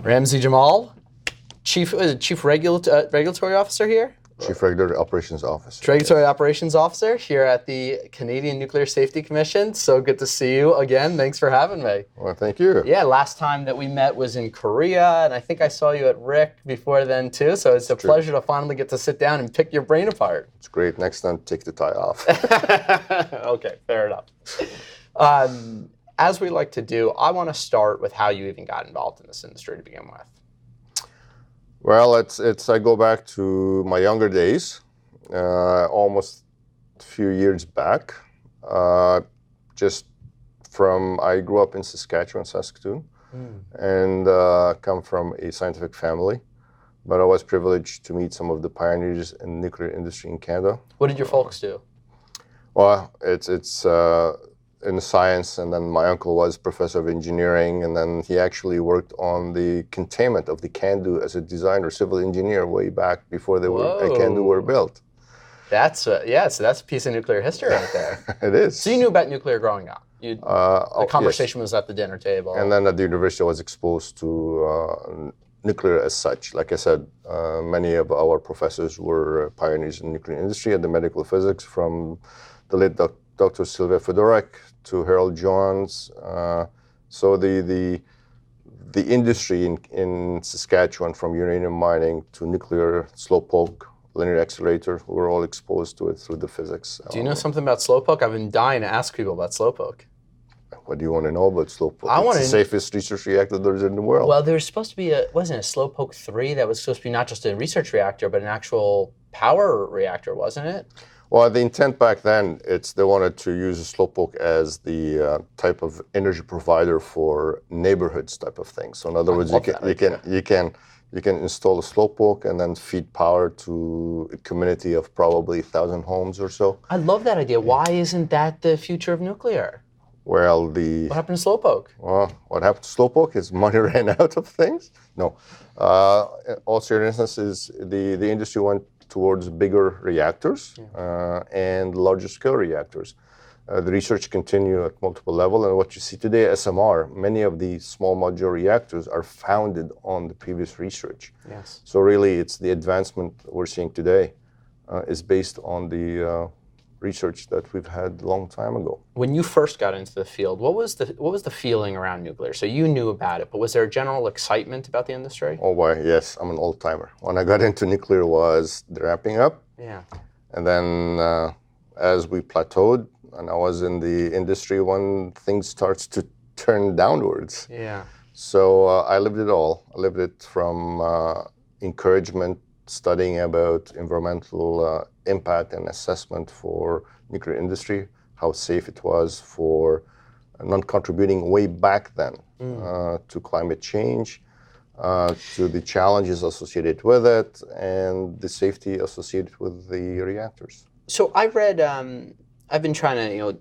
Ramzi Jammal, Chief Regulatory Officer here? Chief Regulatory Operations Officer. Regulatory Operations Officer here at the Canadian Nuclear Safety Commission. So good to see you again. Thanks for having me. Well, thank you. Yeah, last time that we met was in Korea, and I think I saw you at RIC before then too. So it's a pleasure to finally get to sit down and pick your brain apart. It's great. Next time, take the tie off. Okay, fair enough. As we like to do, I want to start with how you even got involved in this industry to begin with. Well, I go back to my younger days, almost a few years back. I grew up in Saskatchewan, Saskatoon, and come from a scientific family. But I was privileged to meet some of the pioneers in the nuclear industry in Canada. What did your folks do? Well, it's in science, and then my uncle was professor of engineering, and then he actually worked on the containment of the CANDU as a designer, civil engineer way back before CANDU were built. So that's a piece of nuclear history right there. It is. So you knew about nuclear growing up. The conversation was at the dinner table. And then at the university I was exposed to nuclear as such. Like I said, many of our professors were pioneers in the nuclear industry and the medical physics, from the late Dr. Sylvia Fedorek to Harold Jones. So the industry in Saskatchewan, from uranium mining to nuclear slowpoke, linear accelerator, we're all exposed to it through the physics. Do you know something about slowpoke? I've been dying to ask people about slowpoke. What do you want to know about slowpoke? It's the safest research reactor there is in the world. Well, there was supposed to be wasn't it a slowpoke 3 that was supposed to be not just a research reactor, but an actual power reactor, wasn't it? Well, the intent back then, they wanted to use a slowpoke as the type of energy provider for neighborhoods type of thing. So in other words, you can install a slowpoke and then feed power to a community of probably 1,000 homes or so. I love that idea. Why isn't that the future of nuclear? Well, what happened to slowpoke? Well, what happened to slowpoke is money ran out of things. No, in all seriousness, is the industry went towards bigger reactors and larger scale reactors. The research continued at multiple levels, and what you see today, SMR, many of the small modular reactors are founded on the previous research. Yes. So really, it's the advancement we're seeing today is based on the research that we've had a long time ago. When you first got into the field, what was the feeling around nuclear? So you knew about it, but was there a general excitement about the industry? Oh boy, yes, I'm an old timer. When I got into nuclear was the ramping up. Yeah. And then as we plateaued, and I was in the industry when things starts to turn downwards. Yeah. So I lived it all. I lived it from encouragement, studying about environmental impact and assessment for nuclear industry, how safe it was for non-contributing way back then to climate change, to the challenges associated with it, and the safety associated with the reactors. So I read, I've been trying to,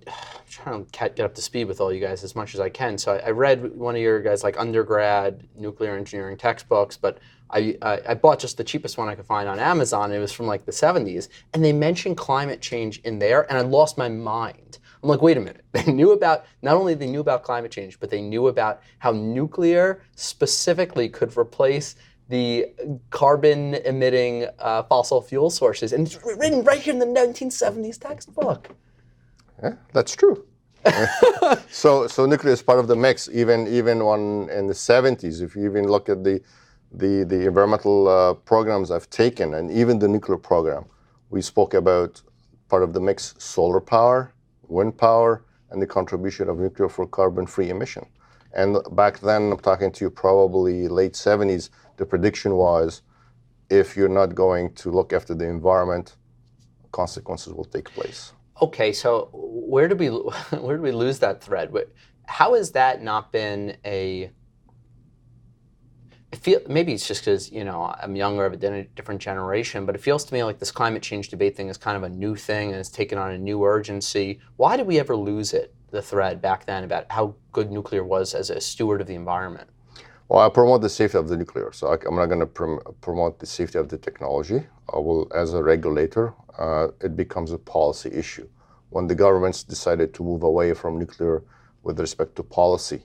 get up to speed with all you guys as much as I can. So I read one of your guys' undergrad nuclear engineering textbooks, but I bought just the cheapest one I could find on Amazon. It was from the 70s, and they mentioned climate change in there, and I lost my mind. I'm like, wait a minute. They knew about, not only they knew about climate change, but they knew about how nuclear specifically could replace the carbon-emitting fossil fuel sources. And it's written right here in the 1970s textbook. Yeah, that's true. So nuclear is part of the mix, even when in the 70s, if you even look at the environmental programs I've taken, and even the nuclear program, we spoke about part of the mix: solar power, wind power, and the contribution of nuclear for carbon-free emission. And back then, I'm talking to you probably late 70s, the prediction was, if you're not going to look after the environment, consequences will take place. Okay, so where did we lose that thread? How has that not been a? Maybe it's just because I'm younger, of a different generation, but it feels to me like this climate change debate thing is kind of a new thing and it's taken on a new urgency. Why did we ever lose the thread back then about how good nuclear was as a steward of the environment? Well, I promote the safety of the nuclear, so I'm not going to promote the safety of the technology. I will, as a regulator, it becomes a policy issue. When the governments decided to move away from nuclear with respect to policy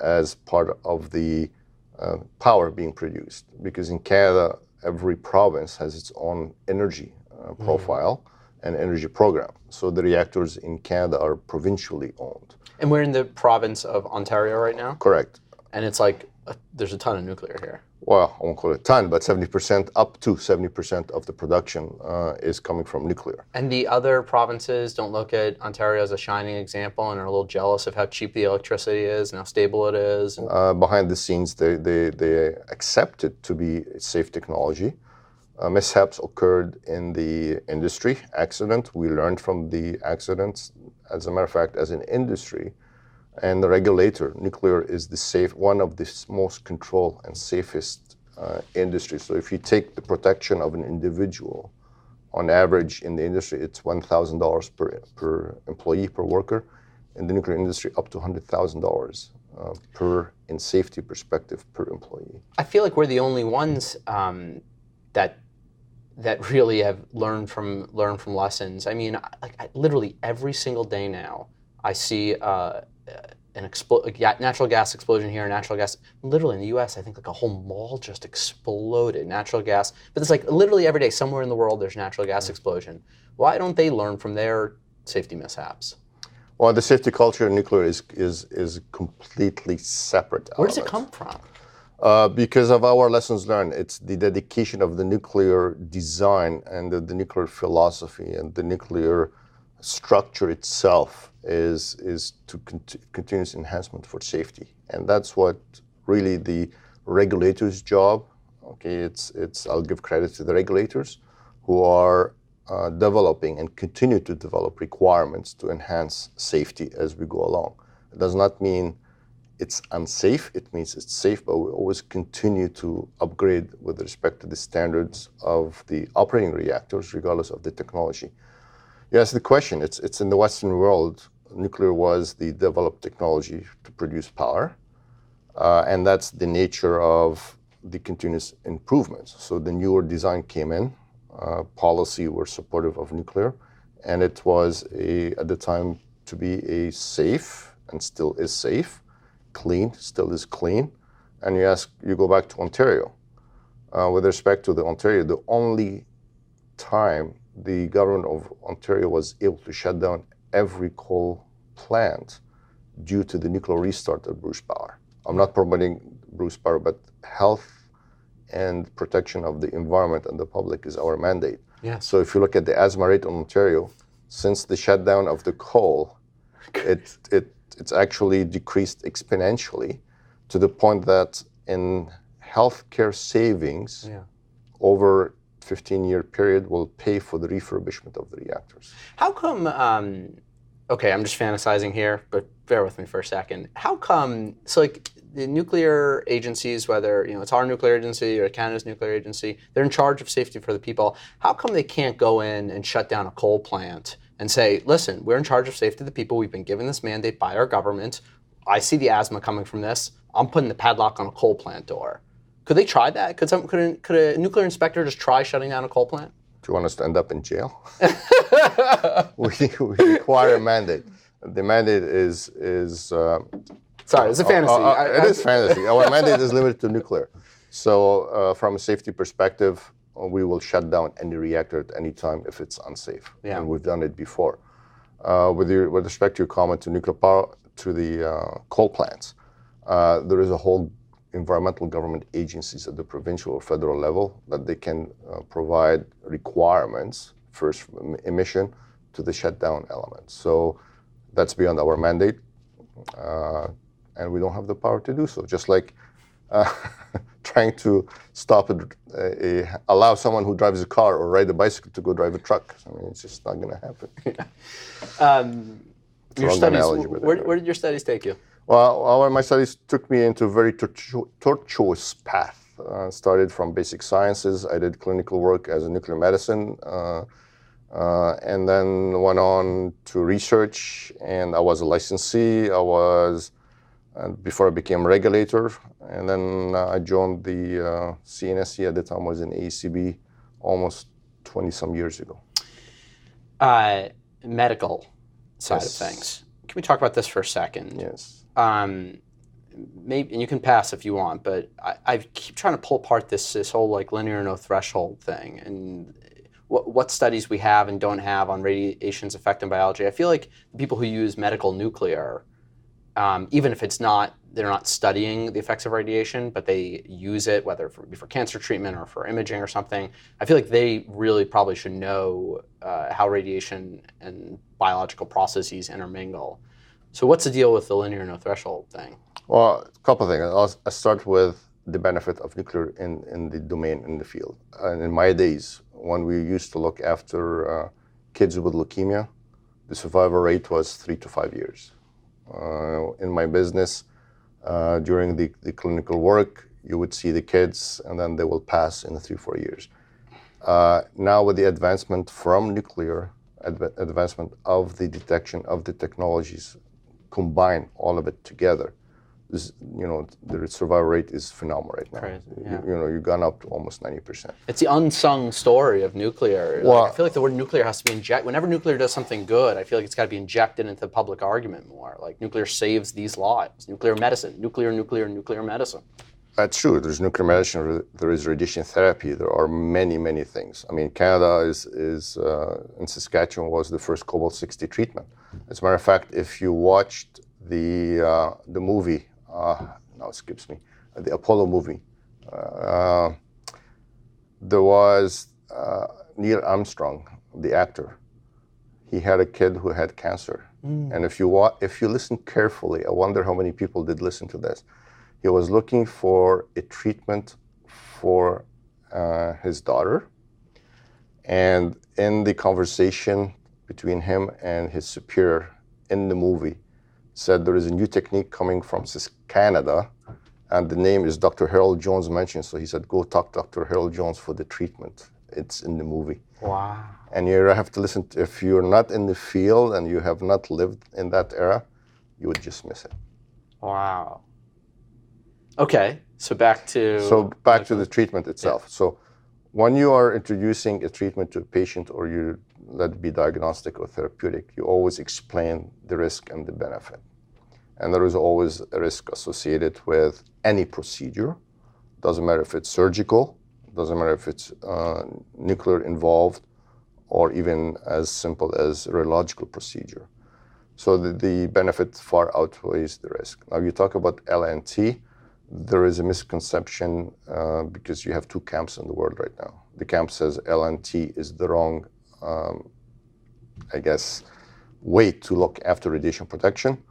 as part of the power being produced, because in Canada, every province has its own energy profile and energy program. So the reactors in Canada are provincially owned. And we're in the province of Ontario right now? Correct. And it's like, there's a ton of nuclear here. Well, I won't call it a ton, but 70%, up to 70% of the production is coming from nuclear. And the other provinces don't look at Ontario as a shining example and are a little jealous of how cheap the electricity is and how stable it is? Behind the scenes, they accept it to be a safe technology. Mishaps occurred in the industry accident. We learned from the accidents. As a matter of fact, as an industry and the regulator, nuclear is one of the most controlled and safest industries. So if you take the protection of an individual, on average in the industry, it's $1,000 per employee, per worker. In the nuclear industry, up to $100,000 in safety perspective per employee. I feel like we're the only ones that really have learned from lessons. I mean, literally every single day now, I see natural gas explosion here, natural gas. Literally in the U.S., I think like a whole mall just exploded. Natural gas, but it's like literally every day somewhere in the world there's natural gas explosion. Why don't they learn from their safety mishaps? Well, the safety culture in nuclear is completely separate. Where does it come from? Because of our lessons learned, it's the dedication of the nuclear design and the nuclear philosophy and the nuclear structure itself is to continuous enhancement for safety, and that's what really the regulator's job. Okay, it's I'll give credit to the regulators who are developing and continue to develop requirements to enhance safety as we go along. It does not mean it's unsafe, it means it's safe, but we always continue to upgrade with respect to the standards of the operating reactors, regardless of the technology. You asked the question, it's in the Western world, nuclear was the developed technology to produce power, and that's the nature of the continuous improvements. So the newer design came in, policy were supportive of nuclear, and it was at the time to be a safe, and still is safe, clean, still is clean. And you go back to Ontario. With respect to the Ontario, the only time the government of Ontario was able to shut down every coal plant due to the nuclear restart of Bruce Power. I'm not promoting Bruce Power, but health and protection of the environment and the public is our mandate. Yeah. So if you look at the asthma rate in Ontario, since the shutdown of the coal, it's actually decreased exponentially to the point that in healthcare savings, over 15-year period will pay for the refurbishment of the reactors. How come, okay, I'm just fantasizing here, but bear with me for a second. How come, so like the nuclear agencies, whether it's our nuclear agency or Canada's nuclear agency, they're in charge of safety for the people. How come they can't go in and shut down a coal plant and say, listen, we're in charge of safety of the people. We've been given this mandate by our government. I see the asthma coming from this. I'm putting the padlock on a coal plant door. Could they try that? Could a nuclear inspector just try shutting down a coal plant? Do you want us to end up in jail? we require a mandate. The mandate is sorry, it's a fantasy. It is fantasy. Our mandate is limited to nuclear. So from a safety perspective, we will shut down any reactor at any time if it's unsafe. Yeah. And we've done it before. With respect to your comment to nuclear power, to the coal plants, there is a whole environmental government agencies at the provincial or federal level that they can provide requirements, first emission, to the shutdown element. So that's beyond our mandate, and we don't have the power to do so. Just like trying to stop allow someone who drives a car or ride a bicycle to go drive a truck. I mean, it's just not going to happen. Your studies, where did your studies take you? Well, my studies took me into a very tortuous path. Started from basic sciences. I did clinical work as a nuclear medicine, and then went on to research. And I was a licensee. Before I became a regulator, and then I joined the CNSC. At the time, was in AECB, almost 20-some years ago. Medical side of things. Can we talk about this for a second? Yes. maybe, and you can pass if you want, but I keep trying to pull apart this whole like linear no threshold thing and what studies we have and don't have on radiation's effect on biology. I feel like the people who use medical nuclear, even if they're not studying the effects of radiation, but they use it, whether for cancer treatment or for imaging or something, I feel like they really probably should know how radiation and biological processes intermingle. So what's the deal with the linear no threshold thing? Well, a couple of things. I'll start with the benefit of nuclear in the domain, in the field. And in my days, when we used to look after kids with leukemia, the survival rate was 3 to 5 years. In my business, during the clinical work, you would see the kids and then they will pass in 3 or 4 years. Now with the advancement from nuclear, advancement of the detection of the technologies, combine all of it together, the survival rate is phenomenal right now. Crazy, yeah. You've gone up to almost 90%. It's the unsung story of nuclear. Well, I feel like the word nuclear has to be injected. Whenever nuclear does something good, I feel like it's got to be injected into the public argument more. Like nuclear saves these lives. Nuclear medicine, nuclear medicine. That's true. There's nuclear medicine. There is radiation therapy. There are many, many things. I mean, Canada is in Saskatchewan was the first cobalt-60 treatment. As a matter of fact, if you watched the movie, now it skips me, the Apollo movie, there was Neil Armstrong, the actor. He had a kid who had cancer, and if you listen carefully, I wonder how many people did listen to this. He was looking for a treatment for his daughter, and in the conversation between him and his superior in the movie, said there is a new technique coming from Canada, and the name is Dr. Harold Jones mentioned. So he said, go talk to Dr. Harold Jones for the treatment. It's in the movie. Wow. And you have to listen. If you're not in the field and you have not lived in that era, you would just miss it. Wow. Okay, so back to the treatment itself. Yeah. So when you are introducing a treatment to a patient, or you let it be diagnostic or therapeutic, you always explain the risk and the benefit. And there is always a risk associated with any procedure. Doesn't matter if it's surgical, doesn't matter if it's nuclear involved, or even as simple as a radiological procedure. So the benefit far outweighs the risk. Now you talk about LNT. There is a misconception because you have two camps in the world right now. The camp says LNT is the wrong, way to look after radiation protection.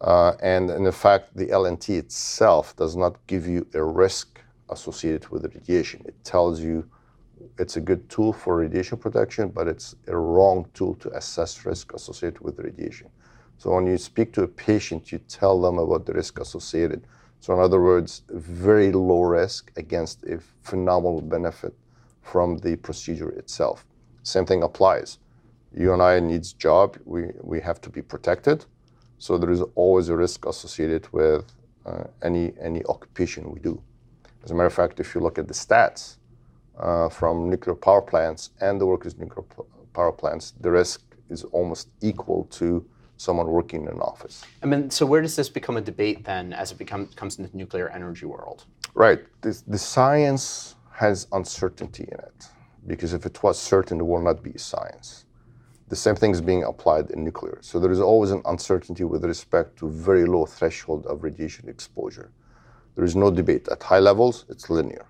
And in fact, the LNT itself does not give you a risk associated with the radiation. It tells you it's a good tool for radiation protection, but it's a wrong tool to assess risk associated with radiation. So when you speak to a patient, you tell them about the risk associated. So in other words, very low risk against a phenomenal benefit from the procedure itself. Same thing applies. You and I needs job, we have to be protected. So there is always a risk associated with any occupation we do. As a matter of fact, if you look at the stats from nuclear power plants and the workers' nuclear power plants, the risk is almost equal to someone working in an office. I mean, so where does this become a debate then as it comes into the nuclear energy world? Right. The science has uncertainty in it, because if it was certain, it will not be science. The same thing is being applied in nuclear. So there is always an uncertainty with respect to very low threshold of radiation exposure. There is no debate. At high levels, it's linear.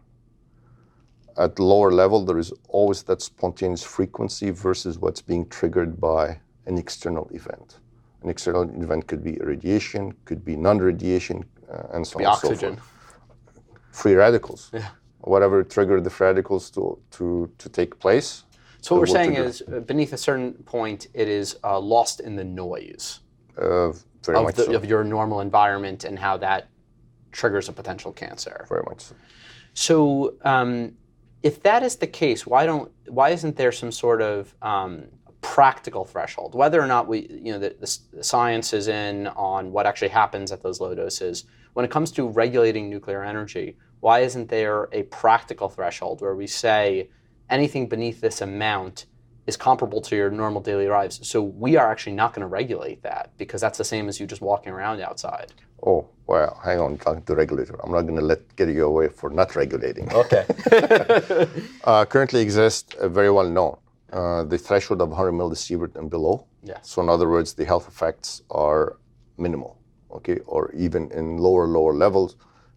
At lower level, there is always that spontaneous frequency versus what's being triggered by an external event. An external event could be radiation, could be non-radiation, and so on and so forth. Free radicals. Yeah. Whatever triggered the free radicals to take place. So what we're saying is, beneath a certain point, it is lost in the noise of your normal environment and how that triggers a potential cancer. Very much so. So if that is the case, why isn't there some sort of practical threshold, whether or not the science is in on what actually happens at those low doses? When it comes to regulating nuclear energy, why isn't there a practical threshold where we say anything beneath this amount is comparable to your normal daily lives. So we are actually not going to regulate that because that's the same as you just walking around outside. Oh, well, hang on, talking to regulator. I'm not going to get you away for not regulating. Okay. Currently exists, very well known, the threshold of 100 millisievert and below. Yeah. So in other words, the health effects are minimal, okay, or even in lower levels,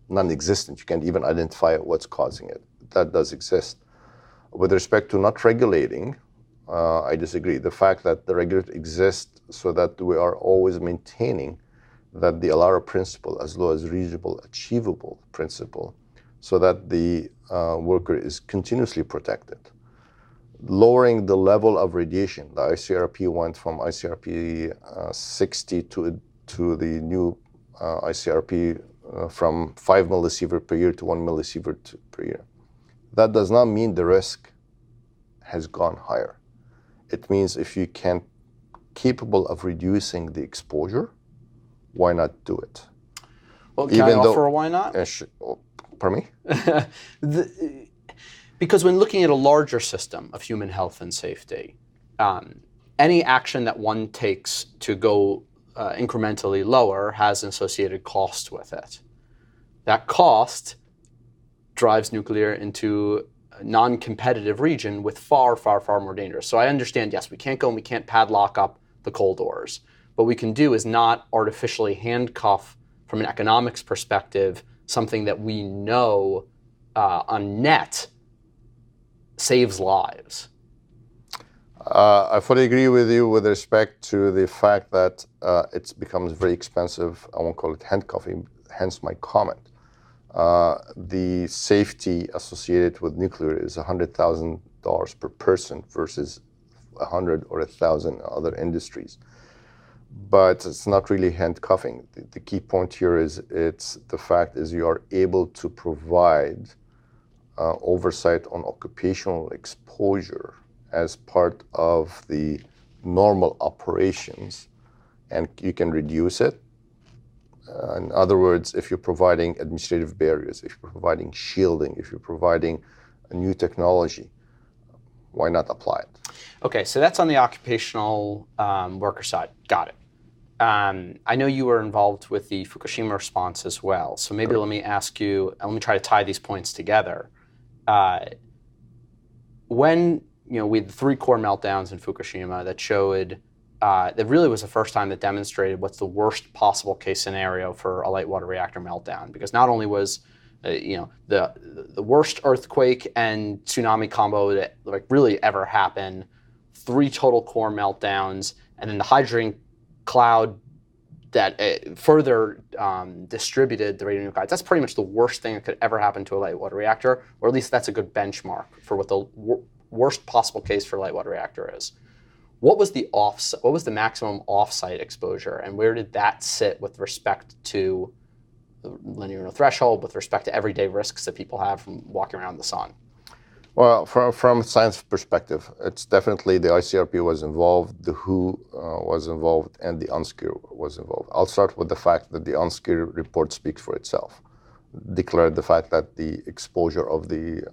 non-existent. You can't even identify what's causing it. That does exist. With respect to not regulating, I disagree. The fact that the regulator exists so that we are always maintaining that the ALARA principle, as low as reasonable, achievable principle, so that the worker is continuously protected. Lowering the level of radiation, the ICRP went from ICRP 60 to the new ICRP from 5 millisievert per year to 1 millisievert per year. That does not mean the risk has gone higher. It means if you can capable of reducing the exposure, why not do it? Well, can I offer a why not? Pardon me? Because when looking at a larger system of human health and safety, any action that one takes to go incrementally lower has an associated cost with it. That cost drives nuclear into a non-competitive region with far, far, far more dangerous. So I understand, yes, we can't go and we can't padlock up the coal doors. What we can do is not artificially handcuff, from an economics perspective, something that we know on net saves lives. I fully agree with you with respect to the fact that it becomes very expensive. I won't call it handcuffing, hence my comment. The safety associated with nuclear is $100,000 per person versus 100 or 1,000 other industries. But it's not really handcuffing. The key point here is the fact is you are able to provide oversight on occupational exposure as part of the normal operations, and you can reduce it. In other words, if you're providing administrative barriers, if you're providing shielding, if you're providing a new technology, why not apply it? Okay, so that's on the occupational worker side. Got it. I know you were involved with the Fukushima response as well. So maybe let me ask you, and let me try to tie these points together. When we had 3 core meltdowns in Fukushima that showed that really was the first time that demonstrated what's the worst possible case scenario for a light water reactor meltdown. Because not only was the worst earthquake and tsunami combo that really ever happened, 3 total core meltdowns, and then the hydrogen cloud that further distributed the radionuclides. That's pretty much the worst thing that could ever happen to a light water reactor, or at least that's a good benchmark for what the worst possible case for a light water reactor is. What was the maximum off-site exposure, and where did that sit with respect to the linear threshold, with respect to everyday risks that people have from walking around the sun? Well, from a science perspective, it's definitely the ICRP was involved, the WHO was involved, and the UNSCEAR was involved. I'll start with the fact that the UNSCEAR report speaks for itself. Declared the fact that the exposure of the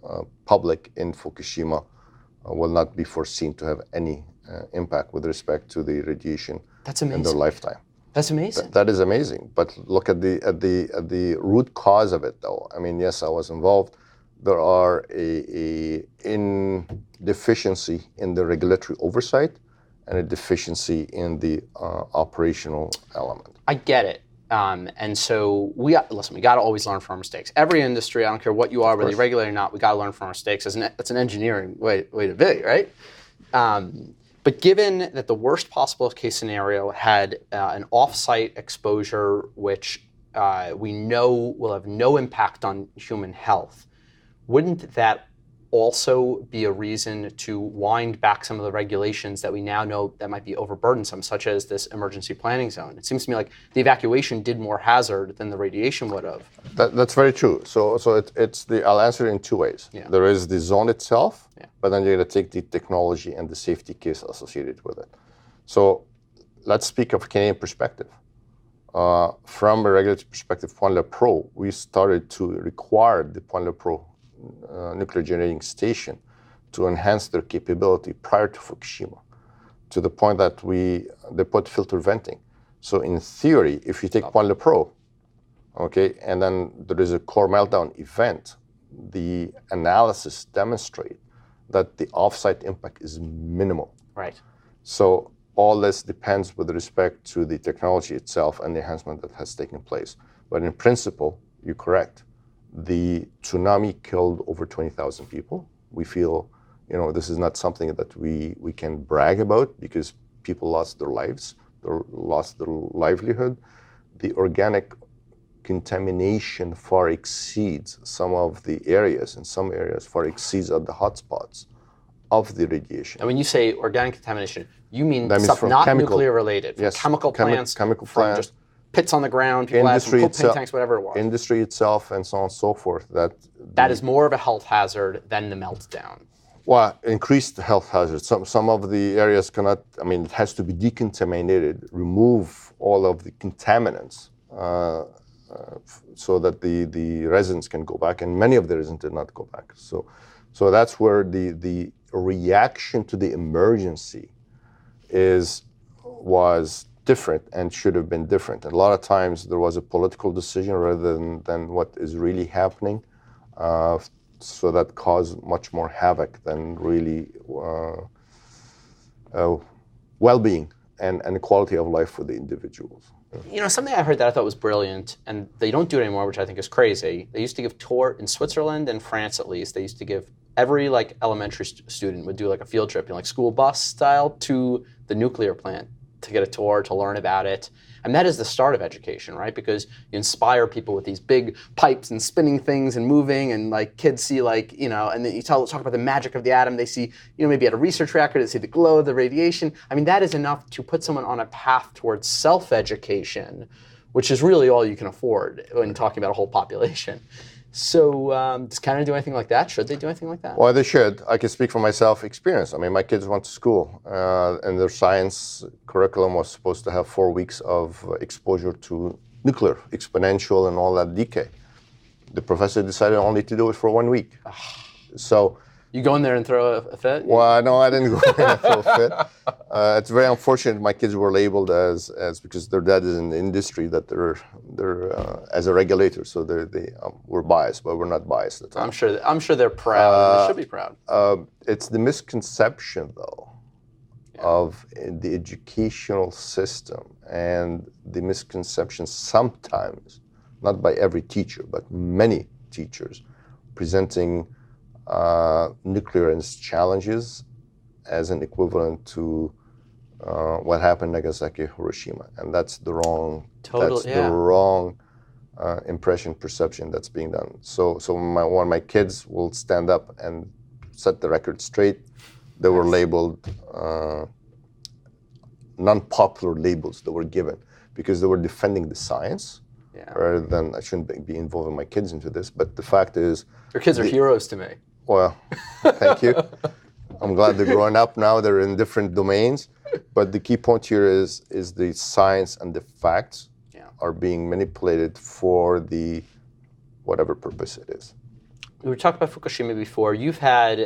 public in Fukushima will not be foreseen to have any impact with respect to the radiation in their lifetime. That's amazing. That is amazing. But look at the root cause of it, though. I mean, yes, I was involved. There are a deficiency in the regulatory oversight and a deficiency in the operational element. I get it. And so we got to always learn from our mistakes. Every industry, I don't care what you are, whether you're regulated or not, we got to learn from our mistakes. It's an engineering way to be, right? But given that the worst possible case scenario had an off-site exposure, which we know will have no impact on human health, wouldn't that also be a reason to wind back some of the regulations that we now know that might be overburdensome, such as this emergency planning zone? It seems to me like the evacuation did more hazard than the radiation would have. That's very true. So I'll answer it in 2 ways. Yeah. There is the zone itself, but then you're going to take the technology and the safety case associated with it. So let's speak of a Canadian perspective. From a regulatory perspective, Pointe-le-Pro, we started to require the Pointe-le-Pro nuclear generating station to enhance their capability prior to Fukushima, to the point that they put filter venting. So in theory, if you take Point Lepreau, okay, and then there is a core meltdown event, the analysis demonstrate that the offsite impact is minimal. Right. So all this depends with respect to the technology itself and the enhancement that has taken place. But in principle, you're correct. The tsunami killed over 20,000 people. We feel, this is not something that we can brag about because people lost their lives, lost their livelihood. The organic contamination far exceeds some of the areas, in some areas far exceeds at the hotspots of the radiation. And when you say organic contamination, you mean that stuff not nuclear related, from yes, chemical plants, chemical from plants, just pits on the ground, people had from propane tanks, whatever it was. Industry itself and so on and so forth. That is more of a health hazard than the meltdown. Well, increased health hazards. Some of the areas cannot, it has to be decontaminated, remove all of the contaminants so that the residents can go back, and many of the residents did not go back. So that's where the reaction to the emergency was different and should have been different. And a lot of times there was a political decision rather than what is really happening. So that caused much more havoc than really well-being and quality of life for the individuals. Something I heard that I thought was brilliant, and they don't do it anymore, which I think is crazy. They used to give tour in Switzerland and France, at least. They used to give every elementary student would do a field trip, school bus style, to the nuclear plant to get a tour, to learn about it. And that is the start of education, right? Because you inspire people with these big pipes and spinning things and moving, and kids see and then you talk about the magic of the atom. They see, maybe at a research reactor, they see the glow, the radiation. That is enough to put someone on a path towards self-education, which is really all you can afford when talking about a whole population. So does Canada do anything like that? Should they do anything like that? Well, they should. I can speak from myself experience. My kids went to school, and their science curriculum was supposed to have 4 weeks of exposure to nuclear, exponential, and all that decay. The professor decided only to do it for 1 week. So you go in there and throw a fit? Well, no, I didn't go in and throw a fit. It's very unfortunate my kids were labeled as because their dad is in the industry, that they're as a regulator, so we're biased, but we're not biased at all. I'm sure they're proud. They should be proud. It's the misconception, though, of the educational system, and the misconception sometimes, not by every teacher, but many teachers, presenting nuclear and its challenges as an equivalent to what happened in Nagasaki, Hiroshima, and that's the wrong. The wrong impression, perception that's being done. So when my kids will stand up and set the record straight, they were labeled non-popular labels that were given because they were defending the science. Rather than, I shouldn't be involving my kids into this, but the fact is, your kids are heroes to me. Well, thank you. I'm glad they're growing up now. They're in different domains. But the key point here is the science and the facts are being manipulated for the whatever purpose it is. We were talking about Fukushima before. You've had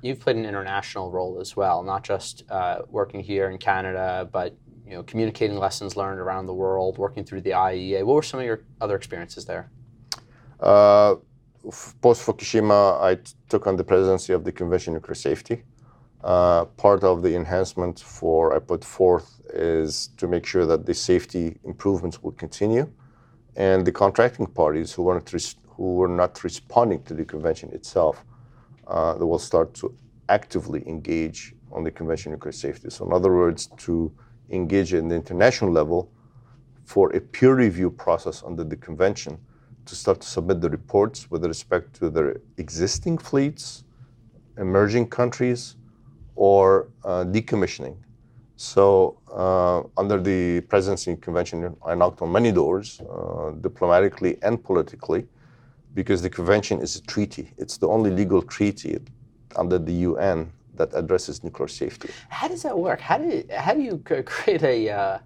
you've played an international role as well, not just working here in Canada, but communicating lessons learned around the world, working through the IAEA. What were some of your other experiences there? Post-Fukushima, I took on the presidency of the Convention on Nuclear Safety. Part of the enhancement I put forth is to make sure that the safety improvements will continue, and the contracting parties who were not responding to the convention itself, they will start to actively engage on the Convention on Nuclear Safety. So in other words, to engage in the international level for a peer review process under the convention, to start to submit the reports with respect to their existing fleets, emerging countries, or decommissioning. So under the Presidency Convention, I knocked on many doors, diplomatically and politically, because the convention is a treaty. It's the only legal treaty under the UN that addresses nuclear safety. How does that work? How do you create a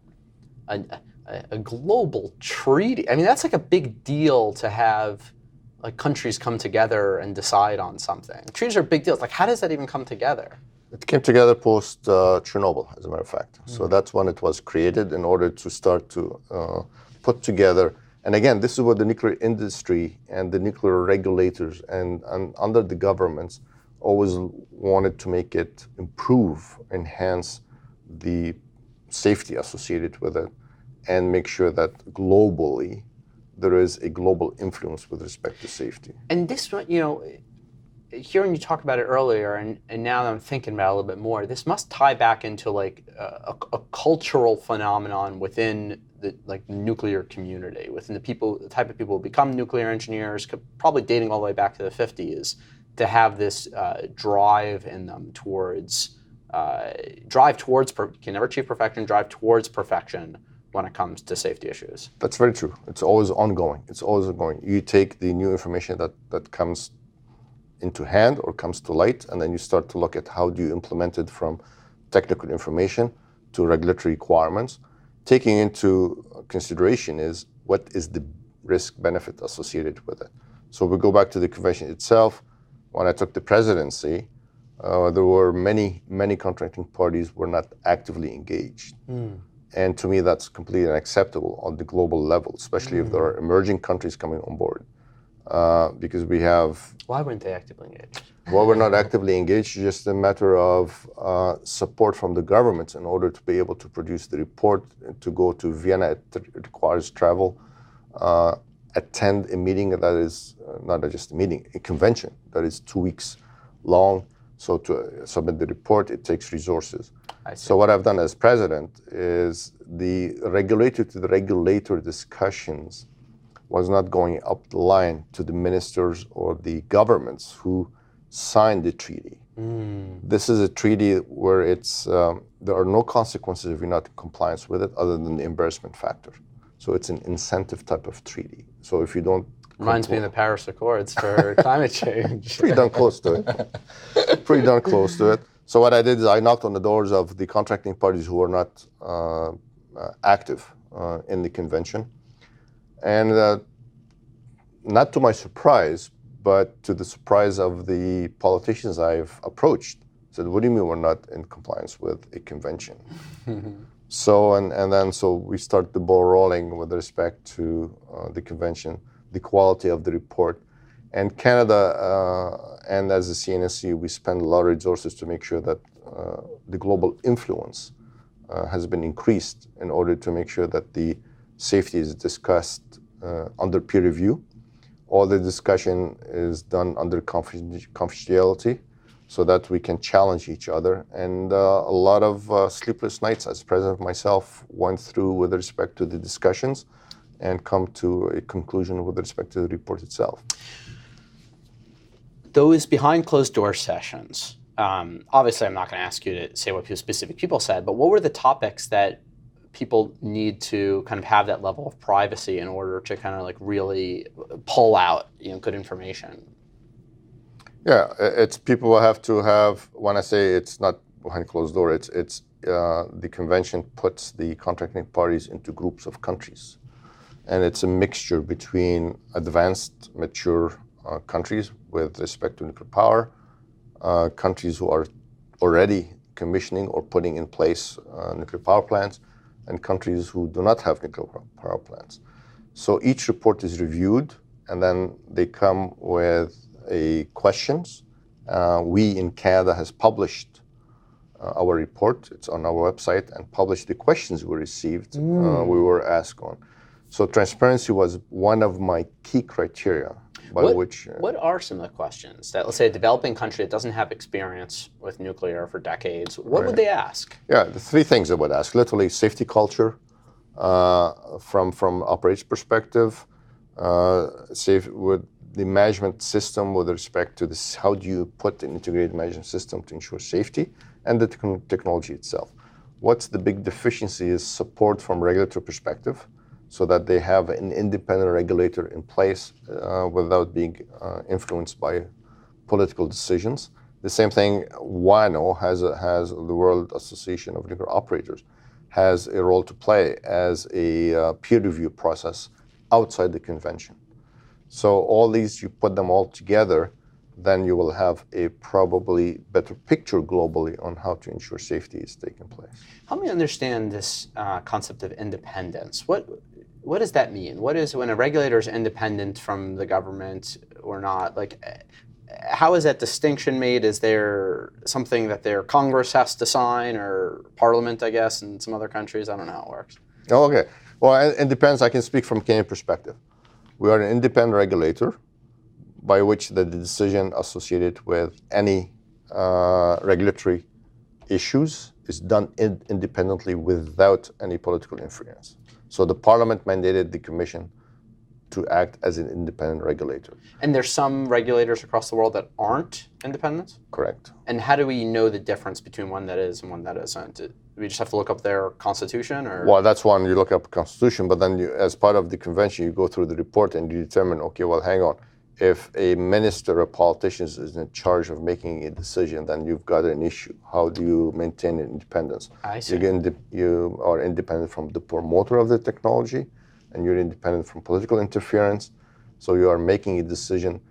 global treaty? That's like a big deal to have like countries come together and decide on something? Treaties are big deals. Like, how does that even come together? It came together post Chernobyl, as a matter of fact. So that's when it was created in order to start to put together. And again, this is what the nuclear industry and the nuclear regulators and under the governments always wanted to make it improve, enhance the safety associated with it, and make sure that globally there is a global influence with respect to safety. And this, hearing you talk about it earlier, and now that I'm thinking about it a little bit more, this must tie back into like a cultural phenomenon within the nuclear community, within the type of people who become nuclear engineers, probably dating all the way back to the 50s, to have this drive in them towards can never achieve perfection, drive towards perfection when it comes to safety issues. That's very true. It's always ongoing. It's always ongoing. You take the new information that comes into hand or comes to light, and then you start to look at how do you implement it from technical information to regulatory requirements. Taking into consideration is what is the risk benefit associated with it. So we go back to the convention itself. When I took the presidency, there were many contracting parties were not actively engaged. And to me, that's completely unacceptable on the global level, especially if there are emerging countries coming on board. Because we have... Why weren't they actively engaged? Well, we're not actively engaged, it's just a matter of support from the governments in order to be able to produce the report. To go to Vienna, it requires travel, attend a meeting that is not just a meeting, a convention that is 2 weeks long. So to submit the report, it takes resources. So what I've done as president is the regulator to the regulator discussions was not going up the line to the ministers or the governments who signed the treaty. This is a treaty where there are no consequences if you're not in compliance with it other than the embarrassment factor. So it's an incentive type of treaty. So if you don't... Reminds me of the Paris Accords for climate change. Pretty darn close to it. Pretty darn close to it. So what I did is I knocked on the doors of the contracting parties who were not active in the convention. And not to my surprise, but to the surprise of the politicians I've approached, said, what do you mean we're not in compliance with a convention? So we start the ball rolling with respect to the convention, the quality of the report. And Canada, and as a CNSC, we spend a lot of resources to make sure that the global influence has been increased in order to make sure that the safety is discussed under peer review. All the discussion is done under confidentiality so that we can challenge each other. And a lot of sleepless nights as president myself went through with respect to the discussions and come to a conclusion with respect to the report itself. Those behind closed door sessions, obviously I'm not going to ask you to say what specific people said, but what were the topics that people need to kind of have that level of privacy in order to kind of like really pull out good information? Yeah, it's people will have to have, when I say it's not behind closed door, it's the convention puts the contracting parties into groups of countries. And it's a mixture between advanced, mature countries with respect to nuclear power, countries who are already commissioning or putting in place nuclear power plants, and countries who do not have nuclear power plants. So each report is reviewed, and then they come with questions. We in Canada has published our report. It's on our website, and published the questions we received, we were asked on. So transparency was one of my key criteria by which... What are some of the questions that, let's say, a developing country that doesn't have experience with nuclear for decades, what would they ask? Yeah, the three things I would ask. Literally, safety culture from operations perspective, with the management system with respect to this, how do you put an integrated management system to ensure safety, and the technology itself. What's the big deficiency is support from regulatory perspective, so that they have an independent regulator in place without being influenced by political decisions. The same thing, WANO has the World Association of Nuclear Operators, has a role to play as a peer review process outside the convention. So all these, you put them all together, then you will have a probably better picture globally on how to ensure safety is taking place. Help me understand this concept of independence. What does that mean? What is when a regulator is independent from the government or not? Like, how is that distinction made? Is there something that their Congress has to sign, or Parliament, I guess, in some other countries? I don't know how it works. Oh, okay. Well, it depends. I can speak from Kenyan perspective. We are an independent regulator, by which the decision associated with any regulatory issues is done independently without any political interference. So the Parliament mandated the Commission to act as an independent regulator. And there's some regulators across the world that aren't independent? Correct. And how do we know the difference between one that is and one that isn't? Do we just have to look up their constitution? Or? Well, that's one, you look up constitution, but then you, as part of the convention, you go through the report and you determine, okay, well, hang on. If a minister or politician is in charge of making a decision, then you've got an issue. How do you maintain independence? I see. You are independent from the promoter of the technology, and you're independent from political interference. So you are making a decision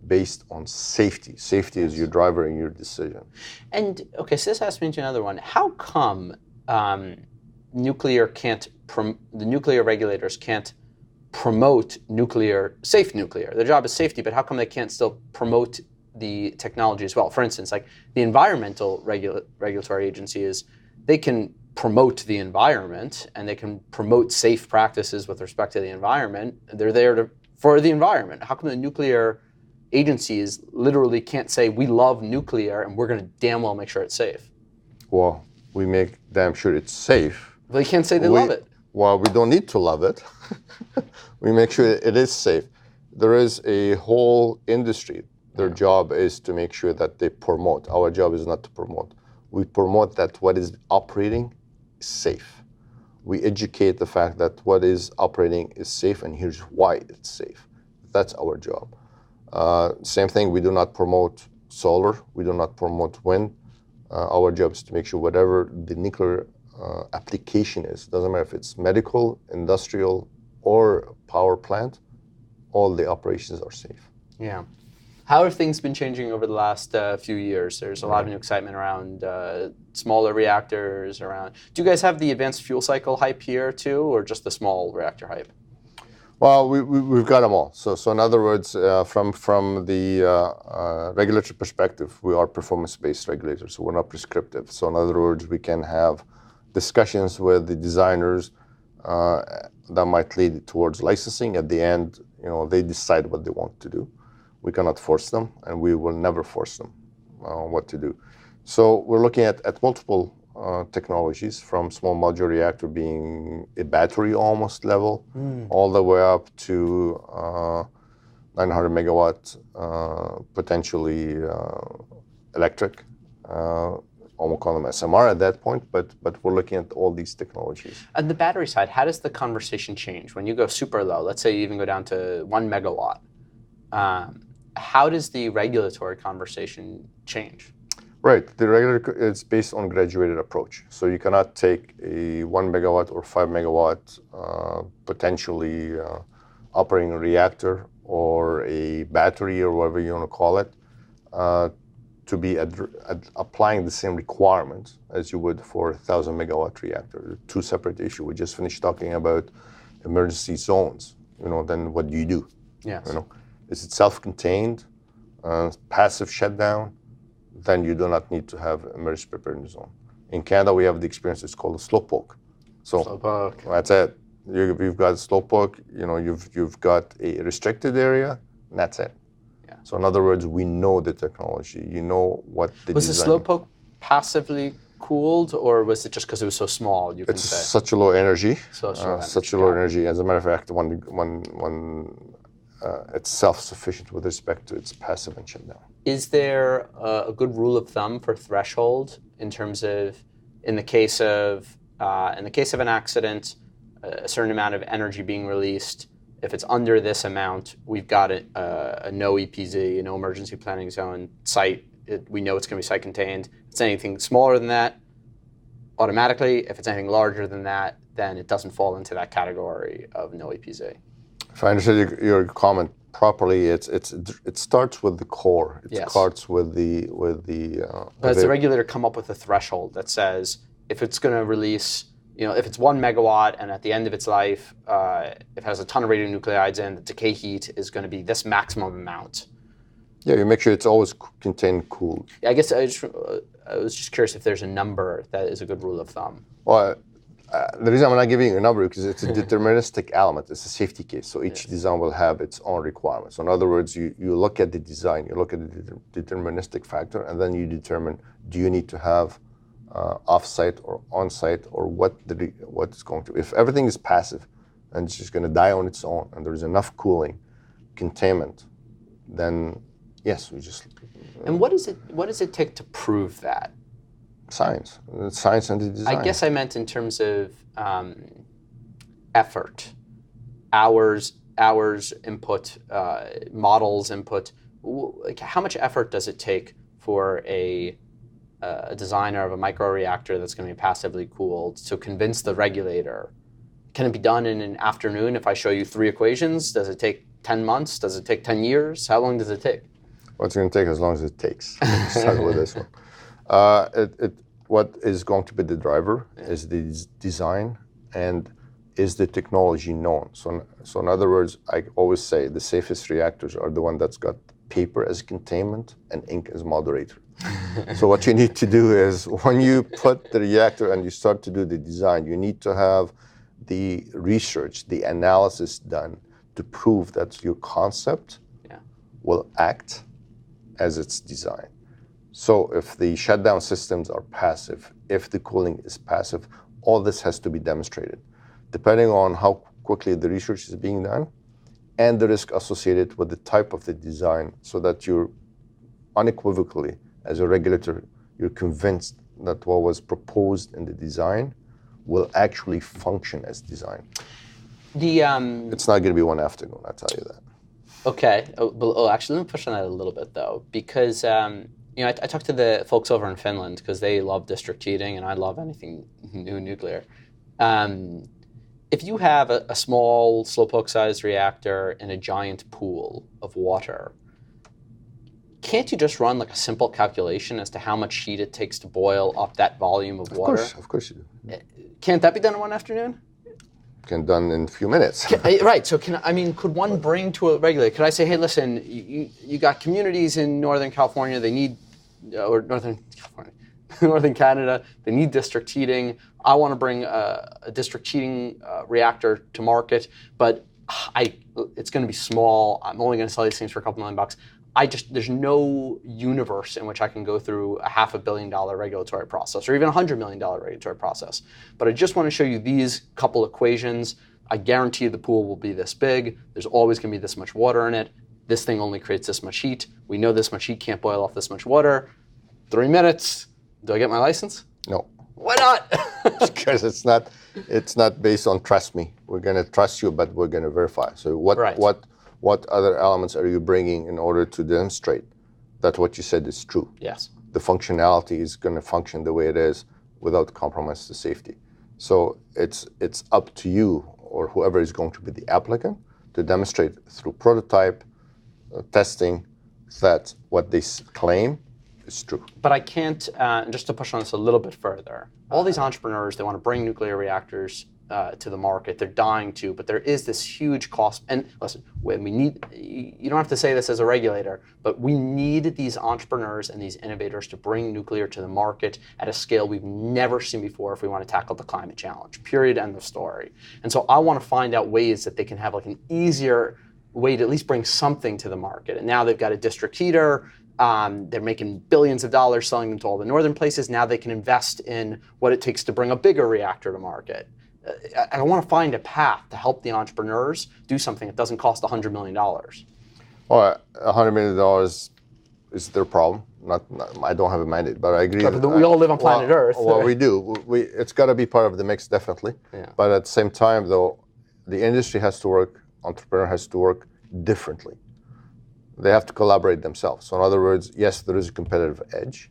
based on safety. Safety is your driver in your decision. And okay, so this has me to another one. How come the nuclear regulators can't promote safe nuclear? Their job is safety, but how come they can't still promote the technology as well? For instance, like the environmental regulatory agency they can promote the environment and they can promote safe practices with respect to the environment. They're there for the environment. How come the nuclear agencies literally can't say, we love nuclear and we're going to damn well make sure it's safe? Well, we make damn sure it's safe. But they can't say they love it. Well, we don't need to love it. We make sure it is safe. There is a whole industry. Their job is to make sure that they promote. Our job is not to promote. We promote that what is operating is safe. We educate the fact that what is operating is safe, and here's why it's safe. That's our job. Same thing, we do not promote solar. We do not promote wind. Our job is to make sure whatever the nuclear application is, doesn't matter if it's medical, industrial, or power plant, all the operations are safe. Yeah. How have things been changing over the last few years? There's a lot of new excitement around smaller reactors. Do you guys have the advanced fuel cycle hype here too, or just the small reactor hype? Well, we've got them all. So in other words, from the regulatory perspective, we are performance-based regulators, so we're not prescriptive. So in other words, we can have discussions with the designers that might lead towards licensing. At the end, they decide what they want to do. We cannot force them, and we will never force them what to do. So we're looking at multiple technologies, from small modular reactor being a battery almost level, all the way up to 900 megawatt, potentially electric. I won't call them SMR at that point, but we're looking at all these technologies. On the battery side, how does the conversation change? When you go super low, let's say you even go down to 1 megawatt, how does the regulatory conversation change? Right. The regulatory is based on graduated approach. So you cannot take a 1 megawatt or 5 megawatt potentially operating reactor or a battery or whatever you want to call it to be applying the same requirements as you would for a 1,000 megawatt reactor. Two separate issues. We just finished talking about emergency zones. Then what do you do? Yes. Is it self-contained, passive shutdown? Then you do not need to have emergency preparedness zone. In Canada, we have the experience. It's called a slowpoke. So slowpoke. That's it. You've got a slowpoke. You've got a restricted area, and that's it. Yeah. So in other words, we know the technology. You know what the Was the slowpoke passively cooled, or was it just because it was so small? It's such a low energy. Such a low energy. As a matter of fact, it's self-sufficient with respect to its passive and shutdown. Is there a good rule of thumb for threshold in terms of, in the case of an accident, a certain amount of energy being released? If it's under this amount, we've got a no EPZ, a no emergency planning zone site. We know it's going to be site contained. If it's anything smaller than that, automatically. If it's anything larger than that, then it doesn't fall into that category of no EPZ. If I understood your comment properly, it starts with the core. It Yes. starts with the But does the regulator come up with a threshold that says if it's going to release, if it's 1 megawatt and at the end of its life, it has a ton of radionuclides in, the decay heat is going to be this maximum amount? Yeah, you make sure it's always contained cooled. I guess I was just curious if there's a number that is a good rule of thumb. Well, the reason I'm not giving you a number is because it's a deterministic element. It's a safety case. So each design will have its own requirements. So in other words, you look at the design, you look at the deterministic factor, and then you determine, do you need to have off-site or on-site, or what it's going to. If everything is passive and it's just going to die on its own, and there's enough cooling, containment, then yes, we just. And what does it take to prove that? Science and the design. I guess I meant in terms of effort, hours input, models input. Like, how much effort does it take for a designer of a microreactor that's going to be passively cooled to convince the regulator? Can it be done in an afternoon if I show you 3 equations? Does it take 10 months? Does it take 10 years? How long does it take? Well, it's going to take as long as it takes. Start with this one. What is going to be the driver is the design and is the technology known. So in other words, I always say the safest reactors are the one that's got paper as containment and ink as moderator. So what you need to do is when you put the reactor and you start to do the design, you need to have the research, the analysis done to prove that your concept will act as it's designed. So if the shutdown systems are passive, if the cooling is passive, all this has to be demonstrated, depending on how quickly the research is being done and the risk associated with the type of the design, so that you're unequivocally, as a regulator, you're convinced that what was proposed in the design will actually function as designed. It's not going to be one afternoon, I'll tell you that. Okay. Actually, let me push on that a little bit, though, because I talked to the folks over in Finland because they love district heating, and I love anything new nuclear. If you have a small slowpoke-sized reactor in a giant pool of water, can't you just run like a simple calculation as to how much heat it takes to boil up that volume of water? Of course you do. Can't that be done in one afternoon? Can be done in a few minutes. Right. So could one bring to a regulator? Could I say, hey, listen, you got communities in Northern California, they need, or Northern California, Northern Canada, they need district heating. I want to bring a district heating reactor to market, but it's going to be small. I'm only going to sell these things for a couple $1 million. There's no universe in which I can go through a $500 million regulatory process or even $100 million regulatory process. But I just want to show you these couple equations. I guarantee the pool will be this big. There's always going to be this much water in it. This thing only creates this much heat. We know this much heat can't boil off this much water. 3 minutes. Do I get my license? No. Why not? Because it's not based on trust me. We're going to trust you, but we're going to verify. So what other elements are you bringing in order to demonstrate that what you said is true? Yes. The functionality is going to function the way it is without compromise to safety. So it's up to you or whoever is going to be the applicant to demonstrate through prototype testing that what they claim is true. But I can't, just to push on this a little bit further, all these entrepreneurs, they want to bring nuclear reactors to the market. They're dying to, but there is this huge cost. And listen, when we need, you don't have to say this as a regulator, but we need these entrepreneurs and these innovators to bring nuclear to the market at a scale we've never seen before if we want to tackle the climate challenge, period, end of story. And so I want to find out ways that they can have like an easier way to at least bring something to the market. And now they've got a district heater. They're making billions of dollars selling them to all the northern places. Now they can invest in what it takes to bring a bigger reactor to market. I want to find a path to help the entrepreneurs do something that doesn't cost $100 million. Well, $100 million is their problem. Not I don't have a mandate, but I agree. But we all live on planet Earth. Well, we do. It's got to be part of the mix, definitely. Yeah. But at the same time, though, the industry has to work, entrepreneur has to work differently. They have to collaborate themselves. So in other words, yes, there is a competitive edge,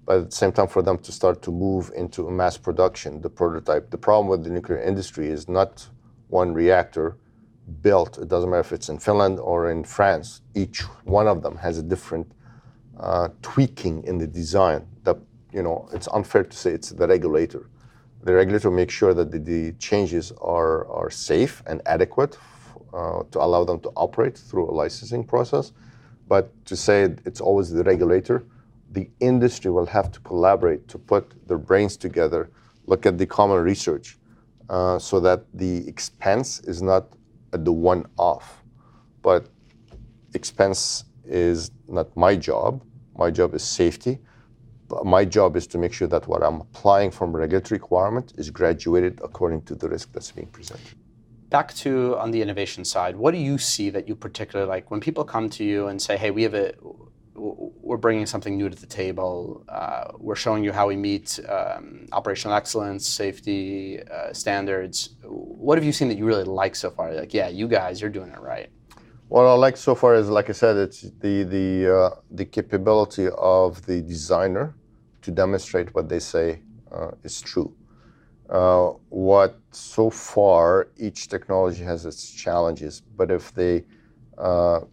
but at the same time for them to start to move into a mass production, the prototype. The problem with the nuclear industry is not one reactor built. It doesn't matter if it's in Finland or in France. Each one of them has a different tweaking in the design. That, it's unfair to say it's the regulator. The regulator makes sure that the changes are safe and adequate to allow them to operate through a licensing process. But to say it's always the regulator, the industry will have to collaborate to put their brains together, look at the common research, so that the expense is not the one-off. But expense is not my job. My job is safety. But my job is to make sure that what I'm applying from a regulatory requirement is graduated according to the risk that's being presented. Back to on the innovation side, what do you see that you particularly like when people come to you and say, hey, we're bringing something new to the table. We're showing you how we meet operational excellence, safety standards. What have you seen that you really like so far? Like, yeah, you guys, you're doing it right. What I like so far is, like I said, it's the capability of the designer to demonstrate what they say is true. What so far, each technology has its challenges, but if they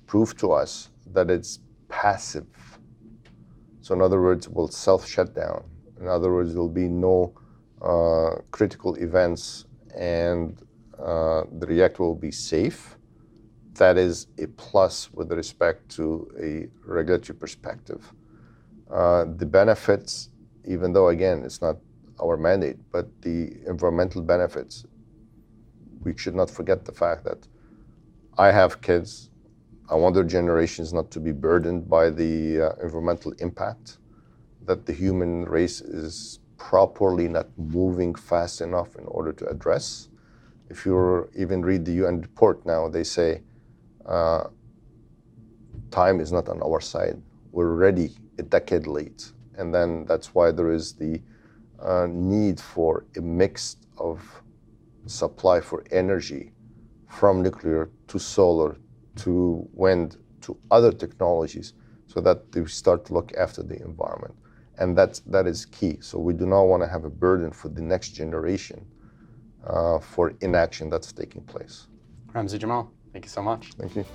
prove to us that it's passive, so in other words, it will self-shut down. In other words, there will be no critical events and the reactor will be safe. That is a plus with respect to a regulatory perspective. The benefits, even though, again, it's not our mandate, but the environmental benefits, we should not forget the fact that I have kids. I want their generations not to be burdened by the environmental impact, that the human race is properly not moving fast enough in order to address. If you even read the UN report now, they say time is not on our side. We're already a decade late. And then that's why there is the need for a mix of supply for energy from nuclear to solar to wind to other technologies so that they start to look after the environment. And that is key. So we do not want to have a burden for the next generation for inaction that's taking place. Ramzi, Jammal, thank you so much. Thank you.